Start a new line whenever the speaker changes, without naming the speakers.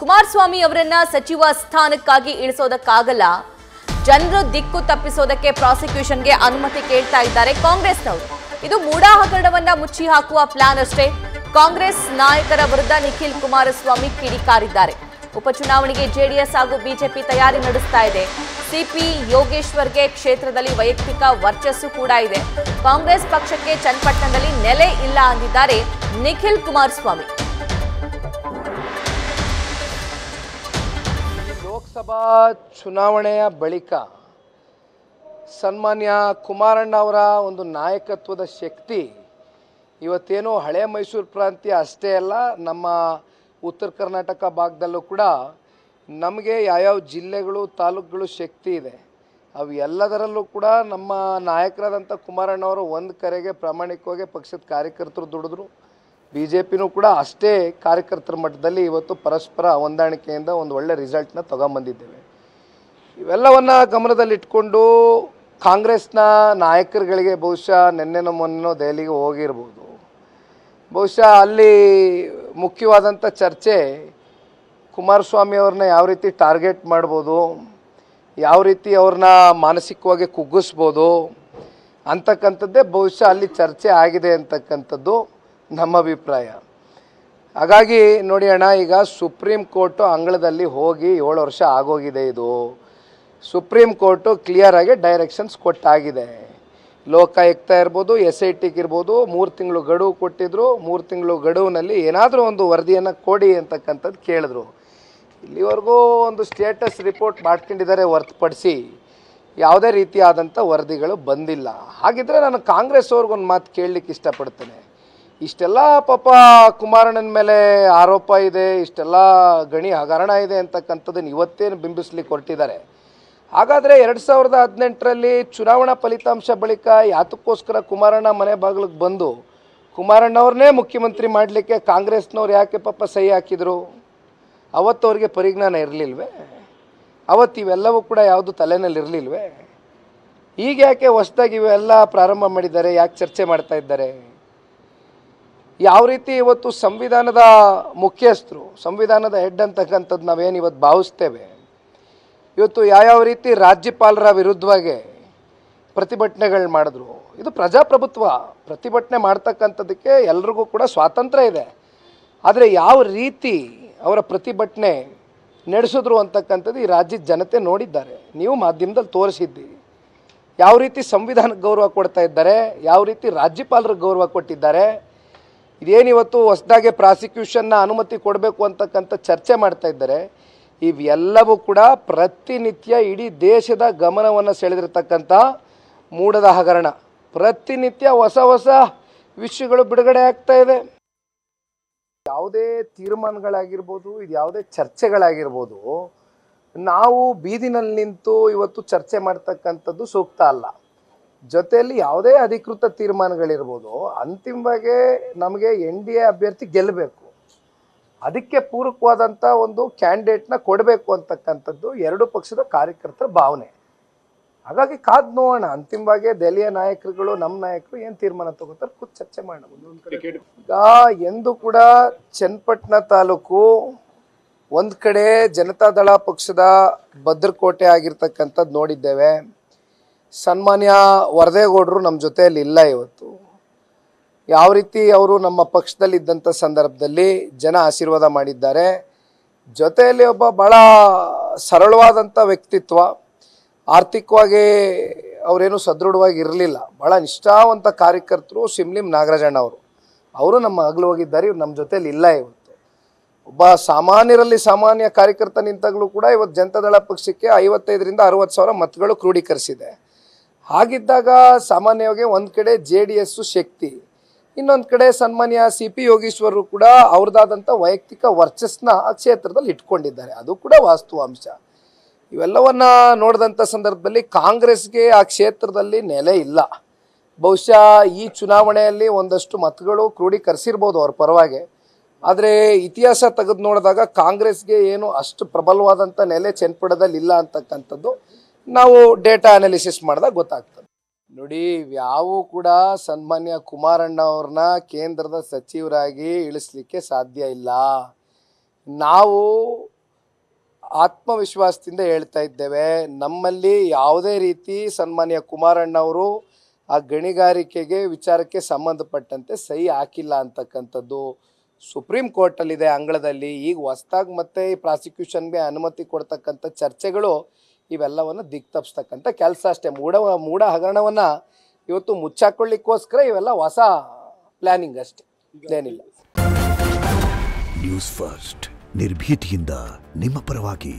ಕುಮಾರಸ್ವಾಮಿ ಅವರನ್ನ ಸಚಿವ ಸ್ಥಾನಕ್ಕಾಗಿ ಇಳಿಸೋದಕ್ಕಾಗಲ್ಲ, ಜನರು ದಿಕ್ಕು ತಪ್ಪಿಸೋದಕ್ಕೆ ಪ್ರಾಸಿಕ್ಯೂಷನ್ಗೆ ಅನುಮತಿ ಕೇಳ್ತಾ ಇದ್ದಾರೆ ಕಾಂಗ್ರೆಸ್ನವರು. ಇದು ಮೂಡಾ ಹಗರಣವನ್ನ ಮುಚ್ಚಿ ಹಾಕುವ ಪ್ಲಾನ್ ಅಷ್ಟೇ. ಕಾಂಗ್ರೆಸ್ ನಾಯಕರ ವಿರುದ್ಧ ನಿಖಿಲ್ ಕುಮಾರಸ್ವಾಮಿ ಕಿಡಿಕಾರಿದ್ದಾರೆ. ಉಪಚುನಾವಣೆಗೆ ಜೆಡಿಎಸ್ ಹಾಗೂ ಬಿಜೆಪಿ ತಯಾರಿ ನಡೆಸ್ತಾ ಇದೆ. ಸಿಪಿ ಯೋಗೇಶ್ವರ್ಗೆ ಕ್ಷೇತ್ರದಲ್ಲಿ ವೈಯಕ್ತಿಕ ವರ್ಚಸ್ಸು ಕೂಡ ಇದೆ. ಕಾಂಗ್ರೆಸ್ ಪಕ್ಷಕ್ಕೆ ಚನ್ನಪಟ್ಟಣದಲ್ಲಿ ನೆಲೆ ಇಲ್ಲ ಅಂದಿದ್ದಾರೆ ನಿಖಿಲ್ ಕುಮಾರಸ್ವಾಮಿ.
ಲೋಕಸಭಾ ಚುನಾವಣೆಯ ಬಳಿಕ ಸನ್ಮಾನ್ಯ ಕುಮಾರಣ್ಣ ಅವರ ಒಂದು ನಾಯಕತ್ವದ ಶಕ್ತಿ ಇವತ್ತೇನು ಹಳೆ ಮೈಸೂರು ಪ್ರಾಂತ್ಯ ಅಷ್ಟೇ ಅಲ್ಲ, ನಮ್ಮ ಉತ್ತರ ಕರ್ನಾಟಕ ಭಾಗದಲ್ಲೂ ಕೂಡ ನಮಗೆ ಯಾವ್ಯಾವ ಜಿಲ್ಲೆಗಳು ತಾಲೂಕುಗಳು ಶಕ್ತಿ ಇದೆ, ಅವು ಎಲ್ಲದರಲ್ಲೂ ಕೂಡ ನಮ್ಮ ನಾಯಕರಾದಂಥ ಕುಮಾರಣ್ಣವರು ಒಂದು ಕರೆಗೆ ಪ್ರಾಮಾಣಿಕವಾಗಿ ಪಕ್ಷದ ಕಾರ್ಯಕರ್ತರು ದುಡಿದ್ರು. ಬಿ ಜೆ ಪಿನೂ ಕೂಡ ಅಷ್ಟೇ ಕಾರ್ಯಕರ್ತರ ಮಟ್ಟದಲ್ಲಿ ಇವತ್ತು ಪರಸ್ಪರ ಹೊಂದಾಣಿಕೆಯಿಂದ ಒಂದು ಒಳ್ಳೆ ರಿಸಲ್ಟ್ನ ತಗೊಂಬಂದಿದ್ದೇವೆ. ಇವೆಲ್ಲವನ್ನು ಗಮನದಲ್ಲಿಟ್ಕೊಂಡು ಕಾಂಗ್ರೆಸ್ನ ನಾಯಕರುಗಳಿಗೆ ಬಹುಶಃ ನಿನ್ನೆನೋ ಮೊನ್ನೆನೋ ದೆಹಲಿಗೆ ಹೋಗಿರ್ಬೋದು. ಬಹುಶಃ ಅಲ್ಲಿ ಮುಖ್ಯವಾದಂಥ ಚರ್ಚೆ ಕುಮಾರಸ್ವಾಮಿ ಅವ್ರನ್ನ ಯಾವ ರೀತಿ ಟಾರ್ಗೆಟ್ ಮಾಡ್ಬೋದು, ಯಾವ ರೀತಿ ಅವ್ರನ್ನ ಮಾನಸಿಕವಾಗಿ ಕುಗ್ಗಿಸ್ಬೋದು ಅಂತಕ್ಕಂಥದ್ದೇ ಬಹುಶಃ ಅಲ್ಲಿ ಚರ್ಚೆ ಆಗಿದೆ ಅಂತಕ್ಕಂಥದ್ದು ನಮ್ಮ ಅಭಿಪ್ರಾಯ. ಹಾಗಾಗಿ ನೋಡಿ ಅಣ್ಣ, ಈಗ ಸುಪ್ರೀಂ ಕೋರ್ಟು ಅಂಗಳದಲ್ಲಿ ಹೋಗಿ 7 ವರ್ಷ ಆಗೋಗಿದೆ. ಇದು ಸುಪ್ರೀಂ ಕೋರ್ಟು ಕ್ಲಿಯರಾಗಿ ಡೈರೆಕ್ಷನ್ಸ್ ಕೊಟ್ಟಾಗಿದೆ. ಲೋಕಾಯುಕ್ತ ಇರ್ಬೋದು, SIT ಇರ್ಬೋದು, 3 ತಿಂಗಳು ಗಡುವು ಕೊಟ್ಟಿದ್ರು. 3 ತಿಂಗಳು ಗಡುವಿನಲ್ಲಿ ಏನಾದರೂ ಒಂದು ವರದಿಯನ್ನು ಕೊಡಿ ಅಂತಕ್ಕಂಥದ್ದು ಕೇಳಿದ್ರು. ಇಲ್ಲಿವರೆಗೂ ಒಂದು ಸ್ಟೇಟಸ್ ರಿಪೋರ್ಟ್ ಮಾಡ್ಕೊಂಡಿದ್ದಾರೆ ಹೊರತುಪಡಿಸಿ ಯಾವುದೇ ರೀತಿಯಾದಂಥ ವರದಿಗಳು ಬಂದಿಲ್ಲ. ಹಾಗಿದ್ರೆ ನಾನು ಕಾಂಗ್ರೆಸ್ ಅವ್ರಿಗೊಂದು ಮಾತು ಕೇಳಲಿಕ್ಕೆ ಇಷ್ಟಪಡ್ತೇನೆ. ಇಷ್ಟೆಲ್ಲ ಪಾಪ ಕುಮಾರಣ್ಣನ ಮೇಲೆ ಆರೋಪ ಇದೆ, ಇಷ್ಟೆಲ್ಲ ಗಣಿ ಹಗರಣ ಇದೆ ಅಂತಕ್ಕಂಥದ್ದನ್ನು ಇವತ್ತೇನು ಬಿಂಬಿಸ್ಲಿಕ್ಕೆ ಹೊರಟಿದ್ದಾರೆ. ಹಾಗಾದರೆ 2018ರಲ್ಲಿ ಚುನಾವಣಾ ಫಲಿತಾಂಶ ಬಳಿಕ ಯಾತಕ್ಕೋಸ್ಕರ ಕುಮಾರಣ್ಣ ಮನೆ ಬಾಗಿಲಿಗೆ ಬಂದು ಕುಮಾರಣ್ಣವ್ರನ್ನೇ ಮುಖ್ಯಮಂತ್ರಿ ಮಾಡಲಿಕ್ಕೆ ಕಾಂಗ್ರೆಸ್ನವ್ರು ಯಾಕೆ ಪಾಪ ಸಹಿ ಹಾಕಿದರು? ಅವತ್ತು ಅವ್ರಿಗೆ ಪರಿಜ್ಞಾನ ಇರಲಿಲ್ವೇ? ಅವತ್ತು ಇವೆಲ್ಲವೂ ಕೂಡ ಯಾವುದು ತಲೆನಲ್ಲಿ ಇರಲಿಲ್ವೇ? ಈಗ ಯಾಕೆ ಹೊಸದಾಗಿ ಇವೆಲ್ಲ ಪ್ರಾರಂಭ ಮಾಡಿದ್ದಾರೆ? ಯಾಕೆ ಚರ್ಚೆ ಮಾಡ್ತಾ ಇದ್ದಾರೆ? ಯಾವ ರೀತಿ ಇವತ್ತು ಸಂವಿಧಾನದ ಮುಖ್ಯಸ್ಥರು, ಸಂವಿಧಾನದ ಹೆಡ್ ಅಂತಕ್ಕಂಥದ್ದು ನಾವೇನು ಇವತ್ತು ಭಾವಿಸ್ತೇವೆ, ಇವತ್ತು ಯಾವ್ಯಾವ ರೀತಿ ರಾಜ್ಯಪಾಲರ ವಿರುದ್ಧವಾಗಿ ಪ್ರತಿಭಟನೆಗಳು ಮಾಡಿದ್ರು. ಇದು ಪ್ರಜಾಪ್ರಭುತ್ವ. ಪ್ರತಿಭಟನೆ ಮಾಡ್ತಕ್ಕಂಥದ್ದಕ್ಕೆ ಎಲ್ರಿಗೂ ಕೂಡ ಸ್ವಾತಂತ್ರ್ಯ ಇದೆ. ಆದರೆ ಯಾವ ರೀತಿ ಅವರ ಪ್ರತಿಭಟನೆ ನಡೆಸಿದ್ರು ಅಂತಕ್ಕಂಥದ್ದು ಈ ರಾಜ್ಯದ ಜನತೆ ನೋಡಿದ್ದಾರೆ. ನೀವು ಮಾಧ್ಯಮದಲ್ಲಿ ತೋರಿಸಿದ್ದೀರಿ. ಯಾವ ರೀತಿ ಸಂವಿಧಾನಕ್ಕೆ ಗೌರವ ಕೊಡ್ತಾ ಇದ್ದಾರೆ, ಯಾವ ರೀತಿ ರಾಜ್ಯಪಾಲರಿಗೆ ಗೌರವ ಕೊಟ್ಟಿದ್ದಾರೆ. ಇದೇನಿವತ್ತು ಹೊಸದಾಗಿ ಪ್ರಾಸಿಕ್ಯೂಷನ್ನ ಅನುಮತಿ ಕೊಡಬೇಕು ಅಂತಕ್ಕಂಥ ಚರ್ಚೆ ಮಾಡ್ತಾ ಇದ್ದಾರೆ. ಇವೆಲ್ಲವೂ ಕೂಡ ಪ್ರತಿನಿತ್ಯ ಇಡೀ ದೇಶದ ಗಮನವನ್ನು ಸೆಳೆದಿರ್ತಕ್ಕಂಥ ಮೂಡದ ಹಗರಣ. ಪ್ರತಿನಿತ್ಯ ಹೊಸ ಹೊಸ ವಿಷಯಗಳು ಬಿಡುಗಡೆ ಆಗ್ತಾ ಇದೆ. ಯಾವುದೇ ತೀರ್ಮಾನಗಳಾಗಿರ್ಬೋದು, ಇದು ಯಾವುದೇ ಚರ್ಚೆಗಳಾಗಿರ್ಬೋದು, ನಾವು ಬೀದಿನಲ್ಲಿ ನಿಂತು ಇವತ್ತು ಚರ್ಚೆ ಮಾಡ್ತಕ್ಕಂಥದ್ದು ಸೂಕ್ತ ಅಲ್ಲ. ಜೊತೆಯಲ್ಲಿ ಯಾವುದೇ ಅಧಿಕೃತ ತೀರ್ಮಾನಗಳಿರ್ಬೋದು, ಅಂತಿಮವಾಗಿ ನಮಗೆ NDA ಅಭ್ಯರ್ಥಿ ಗೆಲ್ಲಬೇಕು, ಅದಕ್ಕೆ ಪೂರಕವಾದಂಥ ಒಂದು ಕ್ಯಾಂಡಿಡೇಟ್ನ ಕೊಡಬೇಕು ಅಂತಕ್ಕಂಥದ್ದು ಎರಡು ಪಕ್ಷದ ಕಾರ್ಯಕರ್ತರ ಭಾವನೆ. ಹಾಗಾಗಿ ಕಾದು ನೋಡೋಣ. ಅಂತಿಮವಾಗಿ ದೆಹಲಿಯ ನಾಯಕರುಗಳು, ನಮ್ಮ ನಾಯಕರು ಏನು ತೀರ್ಮಾನ ತಗೋತಾರೆ ಕೂತು ಚರ್ಚೆ ಮಾಡೋಣ. ಈಗ ಎಂದು ಕೂಡ ಚನ್ನಪಟ್ಟಣ ತಾಲೂಕು ಒಂದು ಕಡೆ ಜನತಾದಳ ಪಕ್ಷದ ಭದ್ರಕೋಟೆ ಆಗಿರ್ತಕ್ಕಂಥದ್ದು ನೋಡಿದ್ದೇವೆ. ಸನ್ಮಾನ್ಯ ವರದೇಗೌಡರು ನಮ್ಮ ಜೊತೆಯಲ್ಲಿ ಇಲ್ಲ ಇವತ್ತು. ಯಾವ ರೀತಿ ಅವರು ನಮ್ಮ ಪಕ್ಷದಲ್ಲಿದ್ದಂಥ ಸಂದರ್ಭದಲ್ಲಿ ಜನ ಆಶೀರ್ವಾದ ಮಾಡಿದ್ದಾರೆ. ಜೊತೆಯಲ್ಲಿ ಒಬ್ಬ ಭಾಳ ಸರಳವಾದಂಥ ವ್ಯಕ್ತಿತ್ವ, ಆರ್ಥಿಕವಾಗಿ ಅವರೇನು ಸದೃಢವಾಗಿ ಇರಲಿಲ್ಲ, ಭಾಳ ನಿಷ್ಠಾವಂತ ಕಾರ್ಯಕರ್ತರು ಸಿಮ್ಲಿಂ ನಾಗರಾಜಣ್ಣ ಅವರು ನಮ್ಮ ಹಗಲು ಹೋಗಿದ್ದಾರೆ. ಇವ್ರು ನಮ್ಮ ಜೊತೆಯಲ್ಲಿ ಇಲ್ಲ ಇವತ್ತು. ಒಬ್ಬ ಸಾಮಾನ್ಯರಲ್ಲಿ ಸಾಮಾನ್ಯ ಕಾರ್ಯಕರ್ತ ನಿಂತಾಗಲೂ ಕೂಡ ಇವತ್ತು ಜನತಾದಳ ಪಕ್ಷಕ್ಕೆ 55ರಿಂದ 60 ಸಾವಿರ ಮತಗಳು ಕ್ರೋಢೀಕರಿಸಿದೆ. ಹಾಗಿದ್ದಾಗ ಸಾಮಾನ್ಯವಾಗಿ ಒಂದು ಕಡೆ JDS ಶಕ್ತಿ, ಇನ್ನೊಂದು ಕಡೆ ಸನ್ಮಾನ್ಯ CP ಯೋಗೇಶ್ವರರು ಕೂಡ ಅವ್ರದ್ದಾದಂಥ ವೈಯಕ್ತಿಕ ವರ್ಚಸ್ನ ಆ ಕ್ಷೇತ್ರದಲ್ಲಿ ಇಟ್ಕೊಂಡಿದ್ದಾರೆ. ಅದು ಕೂಡ ವಾಸ್ತವಾಂಶ. ಇವೆಲ್ಲವನ್ನ ನೋಡಿದಂಥ ಸಂದರ್ಭದಲ್ಲಿ ಕಾಂಗ್ರೆಸ್ಗೆ ಆ ಕ್ಷೇತ್ರದಲ್ಲಿ ನೆಲೆ ಇಲ್ಲ. ಬಹುಶಃ ಈ ಚುನಾವಣೆಯಲ್ಲಿ ಒಂದಷ್ಟು ಮತಗಳು ಕ್ರೋಢೀಕರಿಸಿರ್ಬೋದು ಅವ್ರ ಪರವಾಗಿ. ಆದರೆ ಇತಿಹಾಸ ತೆಗೆದು ನೋಡಿದಾಗ ಕಾಂಗ್ರೆಸ್ಗೆ ಏನು ಅಷ್ಟು ಪ್ರಬಲವಾದಂಥ ನೆಲೆ ಚನ್ನಪಟ್ಟಣದಲ್ಲಿ ಇಲ್ಲ ಅಂತಕ್ಕಂಥದ್ದು ನಾವು ಡೇಟಾ ಅನಾಲಿಸಿಸ್ ಮಾಡಿದಾಗ ಗೊತ್ತಾಗ್ತದೆ. ನೋಡಿ, ಯಾವೂ ಕೂಡ ಸನ್ಮಾನ್ಯ ಕುಮಾರಣ್ಣ ಅವ್ರನ್ನ ಕೇಂದ್ರದ ಸಚಿವರಾಗಿ ಇಳಿಸ್ಲಿಕ್ಕೆ ಸಾಧ್ಯ ಇಲ್ಲ. ನಾವು ಆತ್ಮವಿಶ್ವಾಸದಿಂದ ಹೇಳ್ತಾ ಇದ್ದೇವೆ, ನಮ್ಮಲ್ಲಿ ಯಾವುದೇ ರೀತಿ ಸನ್ಮಾನ್ಯ ಕುಮಾರಣ್ಣವರು ಆ ಗಣಿಗಾರಿಕೆಗೆ ವಿಚಾರಕ್ಕೆ ಸಂಬಂಧಪಟ್ಟಂತೆ ಸಹಿ ಹಾಕಿಲ್ಲ ಅಂತಕ್ಕಂಥದ್ದು ಸುಪ್ರೀಂ ಕೋರ್ಟಲ್ಲಿದೆ ಅಂಗಳದಲ್ಲಿ. ಈಗ ಹೊಸ್ದಾಗಿ ಮತ್ತೆ ಈ ಪ್ರಾಸಿಕ್ಯೂಷನ್ಗೆ ಅನುಮತಿ ಕೊಡ್ತಕ್ಕಂಥ ಚರ್ಚೆಗಳು ಇವೆಲ್ಲವನ್ನು ದಿಕ್ತಪ್ಪಿಸ್ತಕ್ಕಂಥ ಕೆಲಸ ಅಷ್ಟೇ. ಮೂಢ ಹಗರಣವನ್ನು ಇವತ್ತು ಮುಚ್ಚಾಕೊಳ್ಳಿಕ್ಕೋಸ್ಕರ ಇವೆಲ್ಲ ಹೊಸ ಪ್ಲಾನಿಂಗ್ ಅಷ್ಟೇ, ಏನಿಲ್ಲ.
ನ್ಯೂಸ್ ಫಸ್ಟ್ ನಿರ್ಭೀತಿಯಿಂದ ನಿಮ್ಮ ಪರವಾಗಿ.